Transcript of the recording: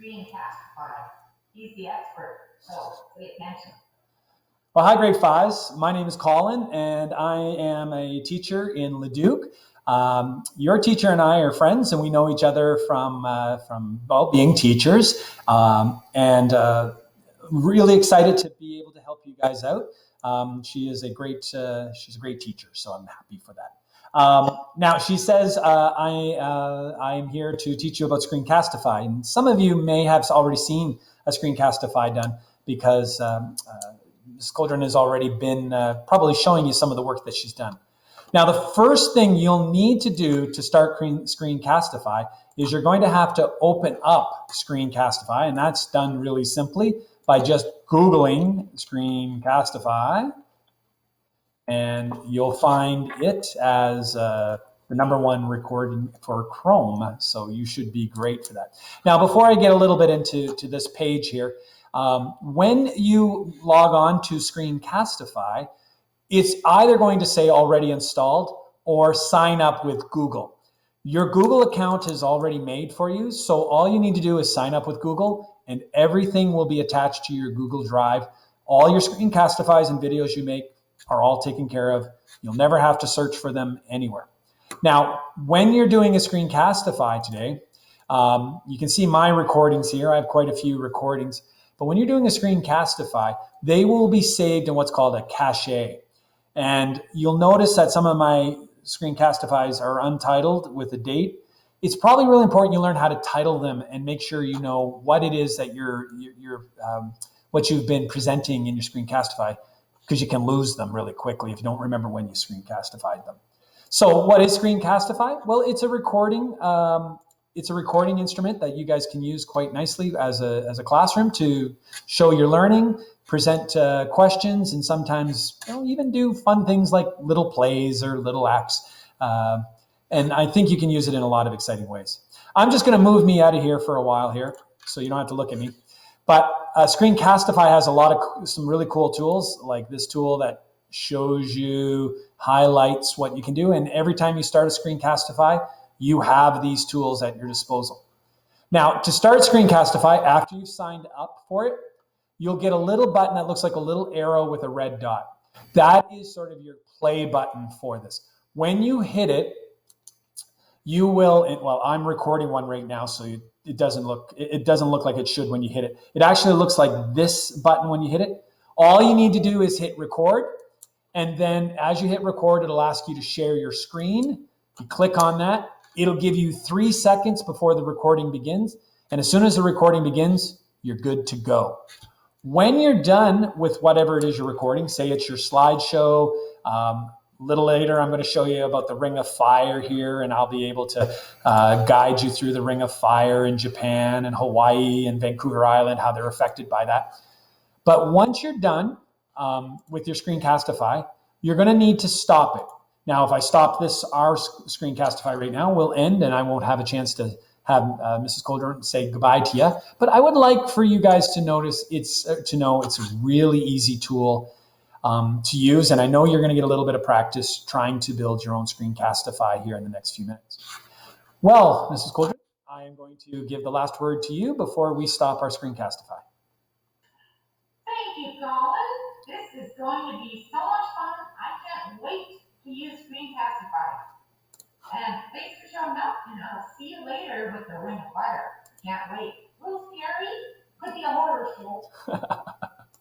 Screencastify. He's the expert, so pay attention. Well, hi, grade fives. My name is Colin, and I am a teacher in Leduc. Your teacher and I are friends, and we know each other from being teachers. Really excited to be able to help you guys out. She's a great teacher, so I'm happy for that. Now she says I'm here to teach you about Screencastify, and some of you may have already seen a Screencastify done because Ms. Coldren has already been probably showing you some of the work that she's done. Now, the first thing you'll need to do to start Screencastify is you're going to have to open up Screencastify, and that's done really simply by just Googling Screencastify, and you'll find it as the #1 recording for Chrome, so you should be great for that. Now, before I get a little bit into this page here, when you log on to Screencastify, it's either going to say already installed or sign up with Google. Your Google account is already made for you, so all you need to do is sign up with Google and everything will be attached to your Google Drive. All your Screencastifies and videos you make are all taken care of. You'll never have to search for them anywhere. Now, when you're doing a Screencastify today, you can see my recordings here. I have quite a few recordings. But when you're doing a Screencastify, they will be saved in what's called a cache. And you'll notice that some of my Screencastifies are untitled with a date. It's probably really important you learn how to title them and make sure you know what it is that what you've been presenting in your Screencastify, because you can lose them really quickly if you don't remember when you Screencastified them. So what is Screencastify? Well, it's a recording. It's a recording instrument that you guys can use quite nicely as a classroom to show your learning, present questions, and sometimes even do fun things like little plays or little acts. And I think you can use it in a lot of exciting ways. I'm just going to move me out of here for a while here, so you don't have to look at me. But Screencastify has some really cool tools, like this tool that shows you, highlights what you can do. And every time you start a Screencastify, you have these tools at your disposal. Now, to start Screencastify, after you've signed up for it, you'll get a little button that looks like a little arrow with a red dot. That is sort of your play button for this. When you hit it, you will, well, I'm recording one right now, so it doesn't look like it should when you hit it. It actually looks like this button when you hit it. All you need to do is hit record, and then as you hit record, it'll ask you to share your screen. You click on that. It'll give you 3 seconds before the recording begins. And as soon as the recording begins, you're good to go. When you're done with whatever it is you're recording, say it's your slideshow, a little later I'm going to show you about the Ring of Fire here, and I'll be able to guide you through the Ring of Fire in Japan and Hawaii and Vancouver Island, how they're affected by that. But once you're done with your Screencastify, you're going to need to stop it. Now, if I stop our Screencastify right now, we'll end and I won't have a chance to have Mrs. Coldren say goodbye to you. But I would like for you guys to know it's a really easy tool to use. And I know you're going to get a little bit of practice trying to build your own Screencastify here in the next few minutes. Well, Mrs. Coldren, I am going to give the last word to you before we stop our Screencastify. Thank you, Colin. This is going to be so much fun. I can't wait to use Screencastify. And thanks for showing up, and I'll see you later with the Ring of Fire. Can't wait. A little scary. Could be a horror show.